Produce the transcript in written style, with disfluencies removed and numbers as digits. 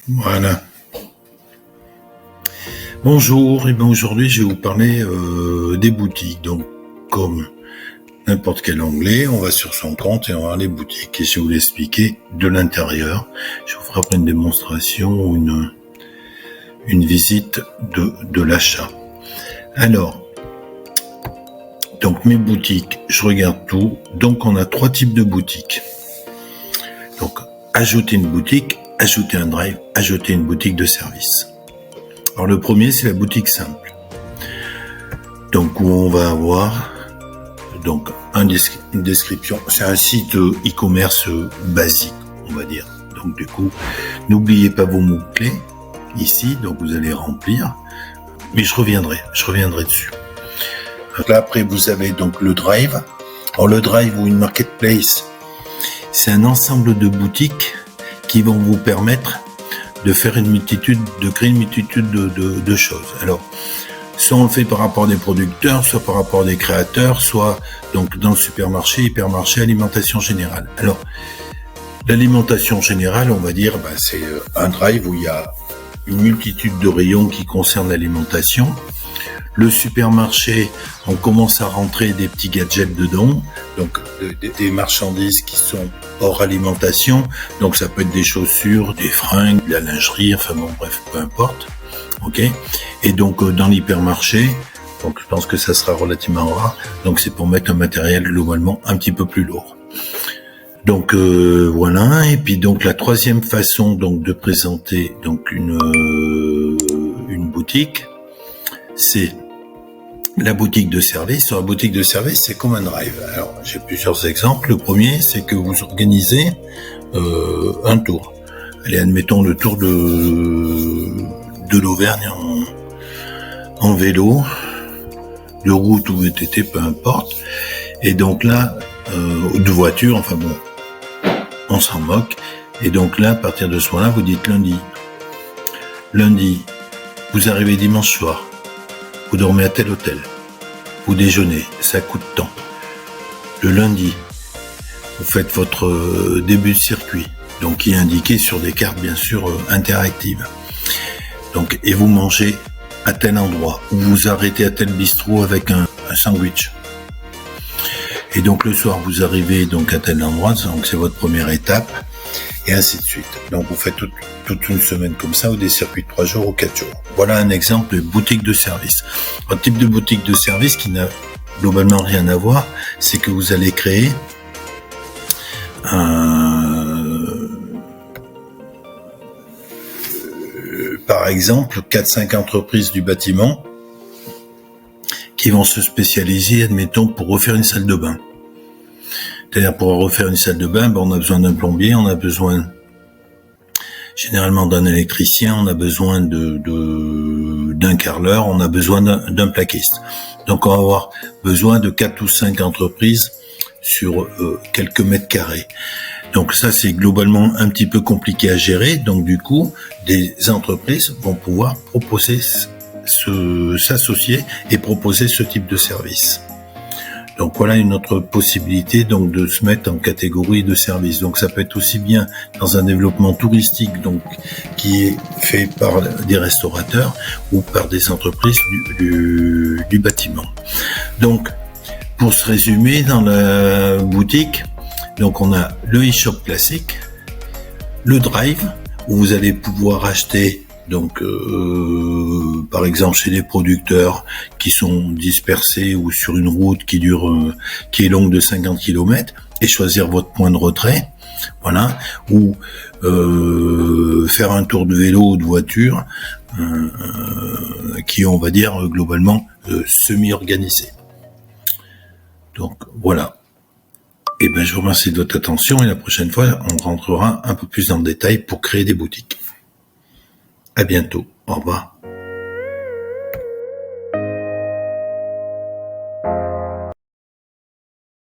Voilà. Bonjour, et bien aujourd'hui je vais vous parler des boutiques. Donc comme n'importe quel onglet, on va sur son compte et on va voir les boutiques. Et je vais vous l'expliquer de l'intérieur. Je vous ferai après une démonstration ou une visite de l'achat. Alors, donc mes boutiques, je regarde tout. Donc on a 3 types de boutiques. Donc ajouter une boutique, ajouter un drive, ajouter une boutique de service. Alors le premier, c'est la boutique simple. Donc où on va avoir donc une description. C'est un site e-commerce basique, on va dire. Donc du coup, n'oubliez pas vos mots-clés ici. Donc vous allez remplir. Mais je reviendrai dessus. Donc là après, vous avez donc le drive. Alors le drive ou une marketplace, c'est un ensemble de boutiques qui vont vous permettre de créer une multitude de choses. Alors, soit on le fait par rapport à des producteurs, soit par rapport à des créateurs, soit donc dans le supermarché, hypermarché, alimentation générale. Alors, l'alimentation générale, on va dire, c'est un drive où il y a une multitude de rayons qui concernent l'alimentation. Le supermarché, on commence à rentrer des petits gadgets dedans, donc des marchandises qui sont hors alimentation, donc ça peut être des chaussures, des fringues, de la lingerie, enfin bon bref, peu importe. Ok. Et donc dans l'hypermarché, donc je pense que ça sera relativement rare, donc c'est pour mettre un matériel globalement un petit peu plus lourd. Donc voilà, et puis donc la troisième façon donc de présenter donc une boutique, c'est la boutique de service. Sur la boutique de service, c'est comme un drive. Alors, j'ai plusieurs exemples. Le premier, c'est que vous organisez un tour. Allez, admettons le tour de l'Auvergne en vélo, de route ou VTT, peu importe. Et donc là, de voiture, enfin bon, on s'en moque. Et donc là, à partir de ce moment-là, vous dites lundi. Lundi, vous arrivez dimanche soir. Vous dormez à tel hôtel. Vous déjeunez, ça coûte tant. Le lundi, vous faites votre début de circuit, donc qui est indiqué sur des cartes bien sûr interactives. Donc, et vous mangez à tel endroit, ou vous arrêtez à tel bistrot avec un sandwich. Et donc le soir, vous arrivez donc à tel endroit, donc c'est votre première étape, et ainsi de suite. Donc vous faites toute une semaine comme ça, ou des circuits de 3 jours ou 4 jours. Voilà un exemple de boutique de service. Un type de boutique de service qui n'a globalement rien à voir, c'est que vous allez créer par exemple 4-5 entreprises du bâtiment qui vont se spécialiser, admettons, pour refaire une salle de bain. C'est-à-dire pour refaire une salle de bain, on a besoin d'un plombier, on a besoin généralement d'un électricien, on a besoin d'un carreleur, on a besoin d'un plaquiste. Donc on va avoir besoin de 4 ou 5 entreprises sur quelques mètres carrés. Donc ça c'est globalement un petit peu compliqué à gérer. Donc du coup, des entreprises vont pouvoir proposer s'associer et proposer ce type de service. Donc voilà une autre possibilité donc de se mettre en catégorie de service. Donc ça peut être aussi bien dans un développement touristique donc qui est fait par des restaurateurs ou par des entreprises du bâtiment. Donc pour se résumer, dans la boutique, donc on a le e-shop classique, le drive où vous allez pouvoir acheter donc par exemple chez des producteurs qui sont dispersés ou sur une route qui est longue de 50 km et choisir votre point de retrait, voilà, ou faire un tour de vélo ou de voiture qui on va dire globalement semi-organisé. Donc voilà. Et je vous remercie de votre attention et la prochaine fois on rentrera un peu plus dans le détail pour créer des boutiques. À bientôt. Au revoir.